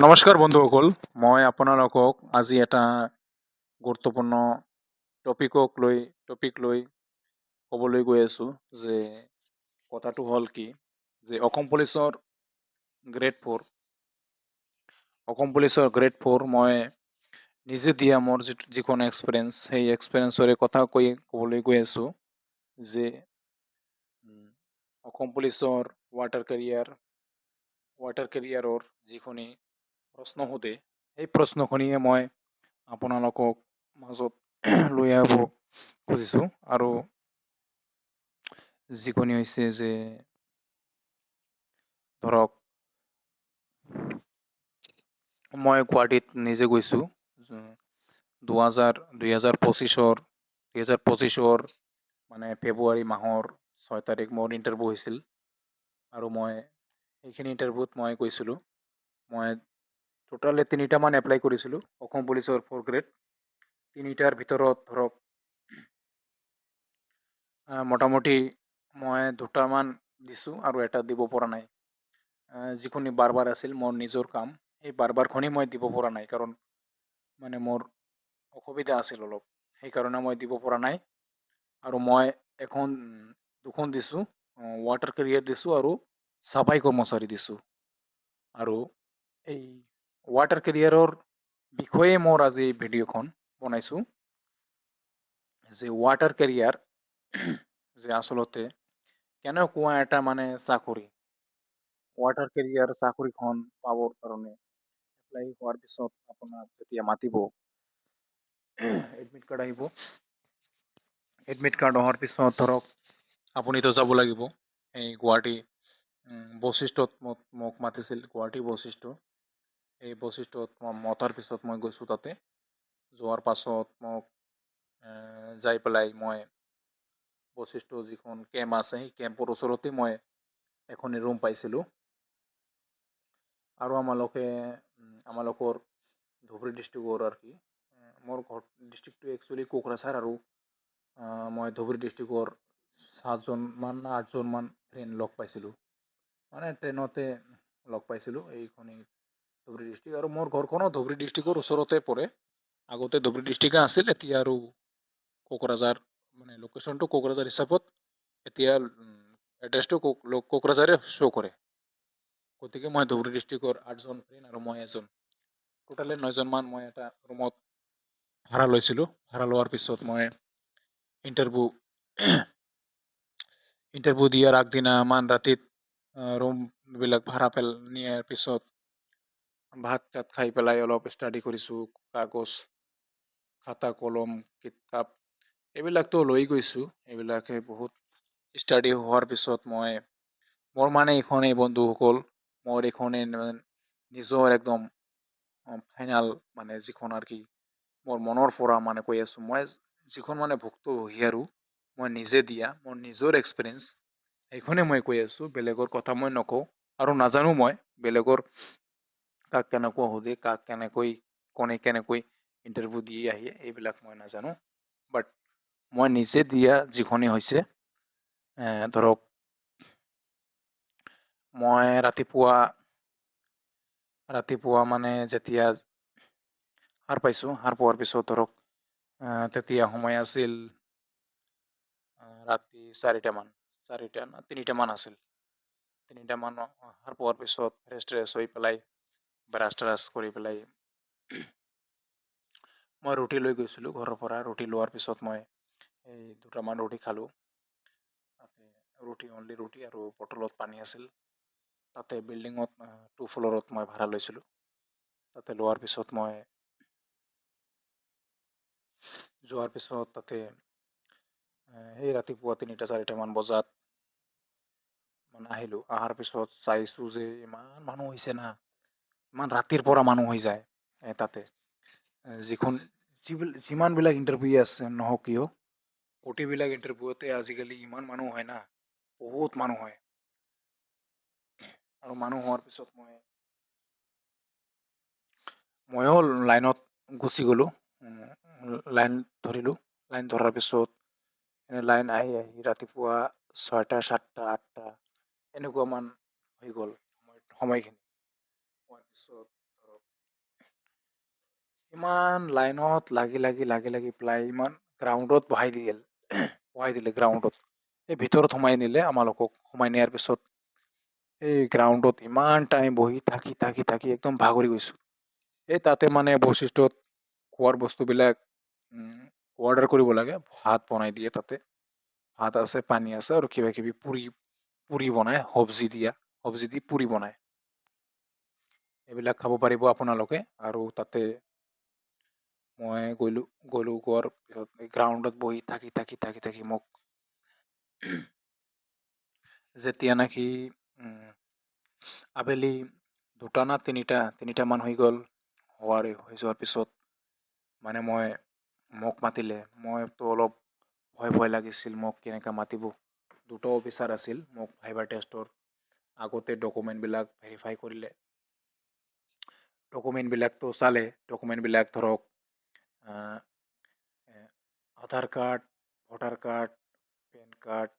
নমস্কাৰ বন্ধুসকল, মই আপোনালোকক আজি এটা গুৰুত্বপূৰ্ণ টপিক লৈ ক'বলৈ গৈ আছোঁ যে কথাটো হ'ল কি যে অসম পুলিচৰ গ্ৰেড 4 মই নিজে দিয়া মোৰ যিখন এক্সপিৰিয়েঞ্চ সেই এক্সপিৰিয়েঞ্চৰে কথা ক'বলৈ গৈ আছোঁ যে উম, অসম পুলিচৰ ৱাটাৰ কেৰিয়াৰৰ যিখিনি প্ৰশ্ন সোধে সেই প্ৰশ্নখিনিয়ে মই আপোনালোকক মাজত লৈ আহিব খুজিছোঁ আৰু যিখিনি হৈছে যে ধৰক মই গুৱাহাটীত নিজে গৈছোঁ 2025 মানে ফেব্ৰুৱাৰী মাহৰ 6 তাৰিখ মোৰ ইণ্টাৰভিউ হৈছিল আৰু মই সেইখিনি ইণ্টাৰভিউত মই গৈছিলোঁ। মই টোটালি 3টামান এপ্লাই কৰিছিলোঁ অসম পুলিচৰ 4 গ্ৰেড। 3টাৰ ভিতৰত ধৰক মোটামুটি মই 2টামান দিছোঁ আৰু এটা দিব পৰা নাই। যিখিনি বাৰ আছিল মোৰ নিজৰ কাম, সেই বাৰখনেই মই দিব পৰা নাই কাৰণ মানে মোৰ অসুবিধা আছিল অলপ, সেইকাৰণে মই দিব পৰা নাই। আৰু মই দুখন দিছোঁ, ৱাটাৰ কেৰিয়াৰ দিছোঁ আৰু চাফাই কৰ্মচাৰী দিছোঁ। আৰু এই ৱাটাৰ কেৰিয়াৰৰ বিষয়ে মোৰ আজি ভিডিঅ'খন বনাইছোঁ যে ৱাটাৰ কেৰিয়াৰ যে আচলতে কেনেকুৱা এটা মানে চাকৰি। ৱাটাৰ কেৰিয়াৰ চাকৰিখন পাবৰ কাৰণে এপ্লাই হোৱাৰ পিছত আপোনাক যেতিয়া মাতিব, এডমিট কাৰ্ড আহিব। এডমিট কাৰ্ড অহাৰ পিছত ধৰক আপুনিতো যাব লাগিব এই গুৱাহাটী বশিষ্ঠত মোক মাতিছিল, গুৱাহাটী বশিষ্ঠ। এই বশিষ্ঠত মতাৰ পিছত মই গৈছোঁ তাতে। যোৱাৰ পাছত মোক যাই পেলাই মই বশিষ্ঠ যিখন কেম্প আছে সেই কেম্পৰ ওচৰতে মই এখন ৰুম পাইছিলোঁ। আৰু আমালোকৰ ধুবুৰী ডিষ্ট্ৰিক্টৰ আৰু কি মোৰ ঘৰ ডিষ্ট্ৰিক্টটো একচুৱেলি কোকৰাঝাৰ আৰু মই ধুবুৰী ডিষ্ট্ৰিক্টৰ 7জনমান না 8জনমান ফ্ৰেণ্ড লগ পাইছিলোঁ, মানে ট্ৰেইনতে লগ পাইছিলোঁ এইখনি ধুবুৰী ডিষ্ট্ৰিক্ট। আৰু মোৰ ঘৰখনো ধুবুৰী ডিষ্ট্ৰিক্টৰ ওচৰতে পৰে। আগতে ধুবুৰী ডিষ্ট্ৰিক্টে আছিল, এতিয়া আৰু কোকৰাঝাৰ মানে লোকেশ্যনটো কোকৰাঝাৰ হিচাপত এতিয়া এড্ৰেছটো কোকৰাঝাৰে শ্ব' কৰে। গতিকে মই ধুবুৰী ডিষ্ট্ৰিক্টৰ 8জন ফ্ৰেণ্ড আৰু মই এজন, টোটেলি 9জনমান মই এটা ৰুমত ভাড়া লৈছিলোঁ। ভাড়া লোৱাৰ পিছত মই ইণ্টাৰভিউ দিয়াৰ আগদিনামান ৰাতিত ৰুমবিলাক ভাড়া নিয়াৰ পিছত ভাত চাত খাই পেলাই অলপ ষ্টাডি কৰিছোঁ। কাগজ খাতা কলম কিতাপ এইবিলাকতো লৈ গৈছোঁ, এইবিলাকে বহুত ষ্টাডি হোৱাৰ পিছত মোৰ মানে এইখনেই বন্ধুসকল, মোৰ এইখনেই নিজৰ একদম ফাইনেল মানে যিখন আৰু কি মোৰ মনৰ পৰা মানে কৈ আছোঁ, মই যিখন মানে ভুক্তভোগী আৰু মই নিজে দিয়া মোৰ নিজৰ এক্সপিৰিয়েঞ্চ সেইখনেই মই কৈ আছোঁ। বেলেগৰ কথা মই নকওঁ আৰু নাজানো মই বেলেগৰ কাক কেনেকুৱা সোধে, কাক কোনে কেনেকৈ ইণ্টাৰভিউ দি আহে এইবিলাক মই নাজানো। বাট মই নিজে দিয়া যিখনেই হৈছে ধৰক মই ৰাতিপুৱা মানে যেতিয়া সাৰ পাইছোঁ, সাৰ পোৱাৰ পিছত ধৰক তেতিয়া সময় আছিল ৰাতি 3টামান আছিল। 3টামান সাৰ পোৱাৰ পিছত ফ্ৰেছ হৈ পেলাই ব্ৰাছ কৰি পেলাই মই ৰুটি লৈ গৈছিলোঁ ঘৰৰ পৰা। ৰুটি লোৱাৰ পিছত মই এই 2টামান ৰুটি খালোঁ। তাতে অনলি ৰুটি আৰু বটলত পানী আছিল। তাতে বিল্ডিঙত 2 ফ্ল'ৰত মই ভাড়া লৈছিলোঁ। তাতে লোৱাৰ পিছত মই যোৱাৰ পিছত তাতে সেই ৰাতিপুৱা 3টা-4টামান বজাত মানে আহিলোঁ। অহাৰ পিছত চাইছোঁ যে ইমান মানুহ হৈছে না, ইমান ৰাতিৰ পৰা মানুহ হৈ যায় তাতে। যিমানবিলাক ইণ্টাৰভিউ আছে নহওক কিয়, প্ৰতিবিলাক ইণ্টাৰভিউতে আজিকালি ইমান মানুহ হয় না, বহুত মানুহ হয়। আৰু মানুহ হোৱাৰ পিছত ময়ো লাইনত গুচি গ'লোঁ, লাইন ধৰিলোঁ। লাইন ধৰাৰ পিছত লাইন আহি ৰাতিপুৱা 6টা, 7টা, 8টা এনেকুৱামান হৈ গ'ল সময়খিনি। হোৱাৰ পিছত ইমান লাইনত লাগি পেলাই ইমান গ্ৰাউণ্ডত বহাই দিলে গ্ৰাউণ্ডত। এই ভিতৰত সোমাই নিলে আমালোকক। সোমাই নিয়াৰ পিছত এই গ্ৰাউণ্ডত ইমান টাইম বহি থাকি একদম ভাগৰি গৈছোঁ। এই তাতে মানে বৈশিষ্ট্যত খোৱাৰ বস্তুবিলাক অৰ্ডাৰ কৰিব লাগে। ভাত বনাই দিয়ে তাতে। ভাত আছে, পানী আছে আৰু কিবা কিবি পুৰি বনায়, সবজি দি পুৰি বনায়। এইবিলাক খাব পাৰিব আপোনালোকে। আৰু তাতে মই গ'লো গোৱাৰ পিছত গ্ৰাউণ্ডত বহি থাকি মোক যেতিয়া নেকি আবেলি 2টা না 3টা মান হৈ গ'ল। হৈ যোৱাৰ পিছত মানে মোক মাতিলে। মইতো অলপ ভয় লাগিছিল, মোক কেনেকৈ মাতিব। 2টা অফিচাৰ আছিল। মোক ভাইবা টেষ্টৰ আগতে ডকুমেণ্টবিলাক ভেৰিফাই কৰিলে। ডকুমেণ্টবিলাকতো চালে। ডকুমেণ্টবিলাক ধৰক Aadhaar card, voter card, PAN card,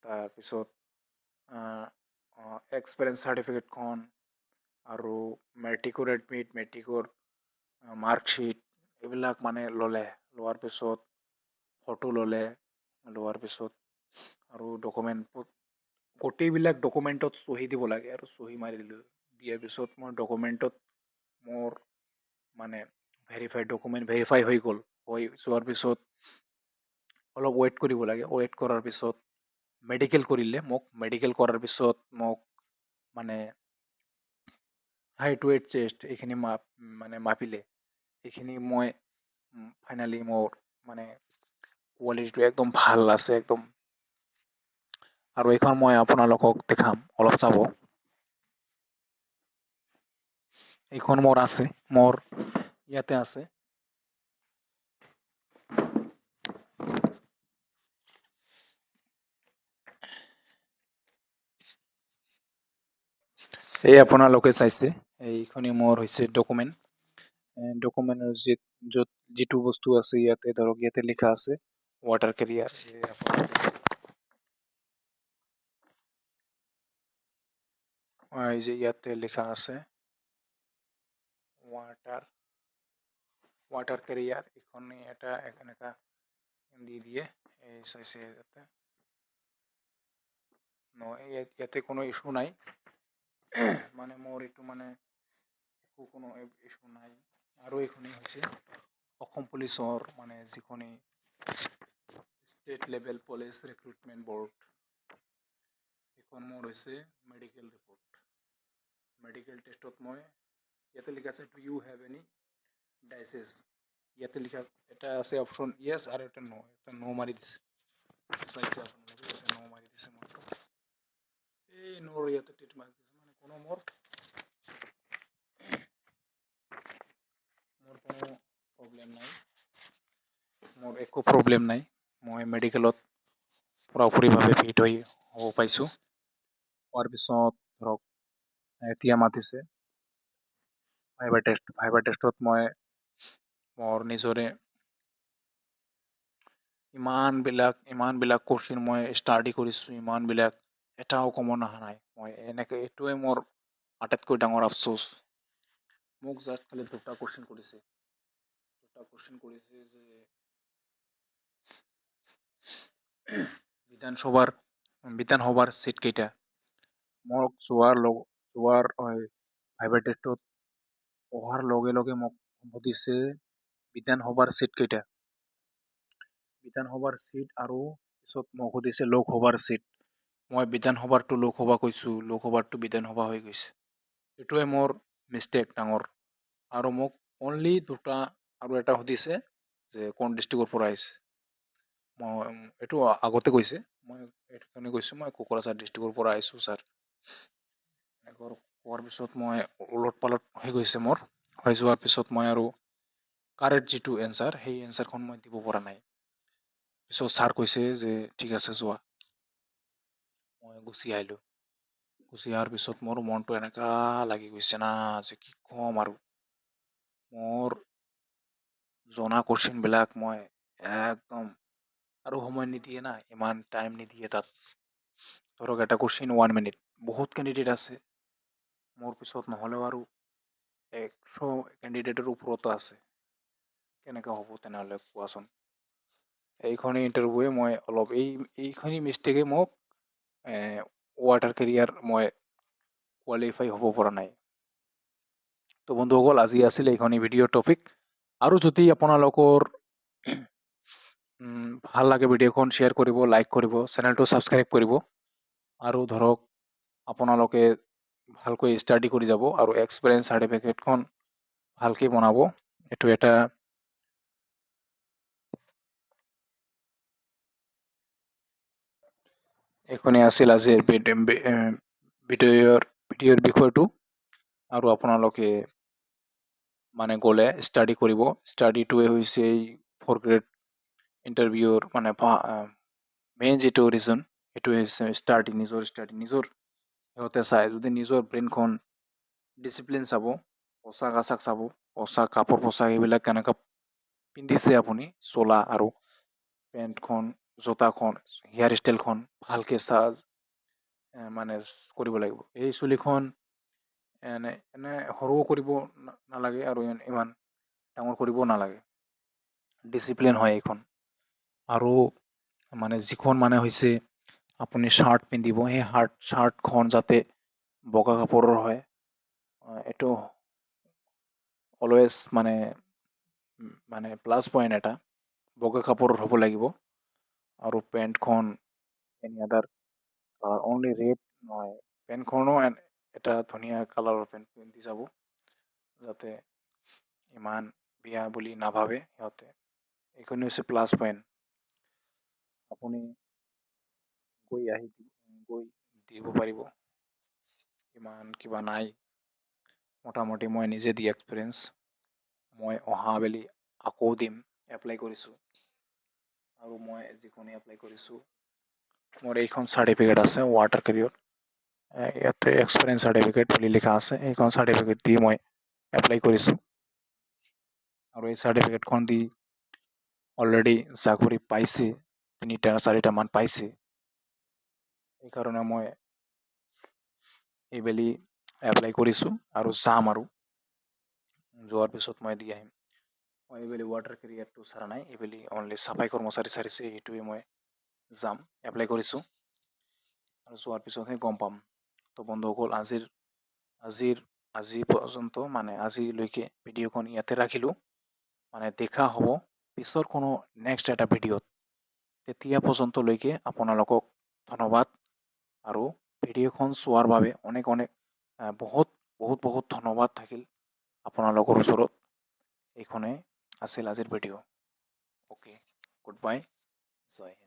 তাৰপিছত এক্সপিৰিয়েঞ্চ চাৰ্টিফিকেটখন আৰু মেট্ৰিকৰ এডমিট, মেট্ৰিকৰ মাৰ্কশ্বিট এইবিলাক মানে ল'লে। লোৱাৰ পিছত ফটো ল'লে। লোৱাৰ পিছত আৰু গোটেইবিলাক ডকুমেণ্টত চহী দিব লাগে আৰু চহী মাৰি দিলোঁ। দিয়াৰ পিছত মই ডকুমেণ্টত মোৰ মানে ডকুমেণ্ট ভেৰিফাই হৈ গ'ল। হৈ যোৱাৰ পিছত অলপ ৱেইট কৰিব লাগে। ৱেইট কৰাৰ পিছত মেডিকেল কৰিলে মোক। মেডিকেল কৰাৰ পিছত মোক মানে হাইট, ৱেইট, চেষ্ট এইখিনি মাপিলে। এইখিনি মই ফাইনেলি মোৰ মানে কোৱালিটিটো একদম ভাল আছে একদম। আৰু এইখন মই আপোনালোকক দেখাম, অলপ চাব। এইখন মোৰ আছে, মোৰ ইয়াতে আছে। এই আপোনালোকে চাইছে, এইখনি মোৰ হৈছে ডকুমেণ্ট। ডকুমেণ্টৰ যিটো বস্তু আছে ইয়াতে ধৰক ইয়াতে লিখা আছে ৱাটাৰ কেৰিয়াৰ। এই যে ইয়াতে লিখা আছে ৱাটাৰ কেৰিয়াৰ। এইখনে এটা এনেকা দি দিয়ে। এই চাইছে ইয়াতে ইয়াতে কোনো ইছ্যু নাই। মানে মোৰ এইটো মানে কোনো ইছ্যু নাই। আৰু এইখনেই হৈছে অসম পুলিচৰ মানে যিখনি state level police recruitment board. এইখন মোৰ হৈছে মেডিকেল ৰিপৰ্ট। মেডিকেল টেষ্টত মই ইয়াতে লিখা আছে ডু ইউ হেভ এনি ডাইচেছ। ইয়াতে লিখা এটা আছে অপশ্যন য়েছ আৰু এটা নো। এটা নো মাৰি দিছে। চাইছে আপোনালোকে, এটা নো মাৰি দিছে মোৰ। এই নোৰ ইয়াতে টিক মাৰি দিছে। মানে কোনো মোৰ কোনো প্ৰব্লেম নাই। মোৰ একো প্ৰব্লেম নাই। মই মেডিকেলত পুৰাপুৰিভাৱে ফিট হ'ব পাইছোঁ। হোৱাৰ পিছত ধৰক এতিয়া মাতিছে ভাইবা টেষ্টত মই মোৰ নিজৰে ইমানবিলাক কোশ্চিন মই ষ্টাডি কৰিছোঁ। ইমানবিলাক এটাও কমন অহা নাই। এইটোৱে মোৰ আটাইতকৈ ডাঙৰ আফচোচ। মোক জাষ্ট খালি 2টা কোশ্চিন কৰিছে যে বিধানসভাৰ চিট কেইটা। মোক ভাইবা টেষ্টত অহাৰ লগে লগে মোক সুধিছে বিধানসভাৰ চিট কেইটা। বিধানসভাৰ চিট আৰু পিছত মোক সুধিছে লোকসভাৰ চিট। মই বিধানসভাৰটো লোকসভা কৈছোঁ, লোকসভাৰটো বিধানসভা হৈ গৈছে। এইটোৱে মোৰ মিষ্টেক ডাঙৰ। আৰু মোক অনলি 2টা আৰু এটা সুধিছে যে কোন ডিষ্ট্ৰিক্টৰ পৰা আহিছে। মই এইটো আগতে কৈছে। মই এইটোখিনি কৈছোঁ মই কোকৰাঝাৰ ডিষ্ট্ৰিক্টৰ পৰা আহিছোঁ ছাৰ। কোৱাৰ পিছত মই ওলট পালট হৈ গৈছে মোৰ। হৈ যোৱাৰ পিছত মই আৰু কাৰেক্ট যিটো এনচাৰ সেই এনচাৰখন মই দিব পৰা নাই। পিছত ছাৰ কৈছে যে ঠিক আছে যোৱা। মই গুচি আহিলোঁ। গুচি অহাৰ পিছত মোৰ মনটো এনেকা লাগি গৈছে না যে কি ক'ম আৰু। মোৰ জনা কোশ্চিনবিলাক মই একদম আৰু সময় নিদিয়ে না, ইমান টাইম নিদিয়ে তাত। ধৰক এটা কোশ্চিন 1 মিনিট। বহুত কেণ্ডিডেট আছে। মোৰ পিছত নহ'লেও আৰু কেণ্ডিডেটৰ ওপৰতো আছে। কেনেকৈ হ'ব তেনেহ'লে কোৱাচোন? এইখনি ইণ্টাৰভিউৱে মই অলপ এইখিনি মিষ্টেকে মোক ৱাটাৰ কেৰিয়াৰ মই কোৱালিফাই হ'ব পৰা নাই। তো বন্ধুসকল, আজি আছিল এইখনি ভিডিঅ'ৰ টপিক। আৰু যদি আপোনালোকৰ ভাল লাগে ভিডিঅ'খন শ্বেয়াৰ কৰিব, লাইক কৰিব, চেনেলটো ছাবস্ক্ৰাইব কৰিব। আৰু ধৰক আপোনালোকে ভালকৈ ষ্টাডি কৰি যাব আৰু এক্সপিৰিয়েঞ্চ চাৰ্টিফিকেটখন ভালকৈ বনাব। এইটো এটা এইখনি আছিল আজিৰ ভিডিঅ'ৰ বিষয়টো। আৰু আপোনালোকে মানে গ'লে ষ্টাডি কৰিব। ষ্টাডিটোৱে হৈছে এই 4th গ্ৰেড ইণ্টাৰভিউৰ মানে মেইন যিটো ৰিজন, সেইটো হৈছে নিজৰ ষ্টাডি। সিহঁতে চাই যদি নিজৰ ব্ৰেইনখন ডিচিপ্লিন চাব, পোচাক আচাক চাব, কাপোৰ পোচাক এইবিলাক কেনেকৈ পিন্ধিছে আপুনি, চোলা আৰু পেণ্টখন, জোতাখন, হেয়াৰ ষ্টাইলখন ভালকৈ মানে কৰিব লাগিব। এই চুলিখন এনে সৰুও কৰিব নালাগে আৰু ইমান ডাঙৰ কৰিব নালাগে। ডিচিপ্লিন হয় এইখন। আৰু মানে যিখন মানে হৈছে আপুনি শ্বাৰ্ট পিন্ধিব, সেই শ্বাৰ্টখন যাতে বগা কাপোৰৰ হয়। এইটো অলৱেজ মানে প্লাছ পইণ্ট এটা, বগা কাপোৰৰ হ'ব লাগিব। আৰু পেণ্টখন any other colour, only red নহয়, পেণ্টখনো এটা ধুনীয়া কালাৰৰ পেণ্ট পিন্ধি যাব, যাতে ইমান বেয়া বুলি নাভাবে সিহঁতে। এইখিনি হৈছে প্লাছ পইণ্ট। আপুনি গৈ দিব পাৰিব, ইমান কিবা নাই। মোটামুটি মই নিজে দি এক্সপিৰিয়েঞ্চ, মই অহাবেলি আকৌ দিম, এপ্লাই কৰিছোঁ। আৰু মই যিখন এপ্লাই কৰিছোঁ, মোৰ এইখন চাৰ্টিফিকেট আছে ৱাটাৰ কেৰিয়াৰ, ইয়াতে এক্সপিৰিয়েঞ্চ চাৰ্টিফিকেট বুলি লিখা আছে। এইখন চাৰ্টিফিকেট দি মই এপ্লাই কৰিছোঁ। আৰু এই চাৰ্টিফিকেটখন দি অলৰেডি চাকৰি পাইছে, 3-4টামান পাইছে। সেইকাৰণে মই এইবেলি এপ্লাই কৰিছোঁ আৰু যাম। আৰু যোৱাৰ পিছত মই দি আহিম। মই এইবেলি ৱাটাৰ কেৰিয়াৰটো চাৰা নাই, এইবেলি অনলি চাফাই কৰ্মচাৰী চাৰিছে, এইটোৱে মই যাম, এপ্লাই কৰিছোঁ। আৰু যোৱাৰ পিছতহে গম পাম। তো বন্ধুসকল, আজি পৰ্যন্ত মানে আজিলৈকে ভিডিঅ'খন ইয়াতে ৰাখিলোঁ। মানে দেখা হ'ব পিছৰ কোনো নেক্সট এটা ভিডিঅ'ত। তেতিয়া পৰ্যন্তলৈকে আপোনালোকক ধন্যবাদ। আৰু ভিডিঅ'খন চোৱাৰ বাবে বহুত ধন্যবাদ থাকিল আপোনালোকৰ ওচৰত। এইখনেই আছিল আজিৰ ভিডিঅ'। অ'কে, গুড বাই, জয় হিন্দ।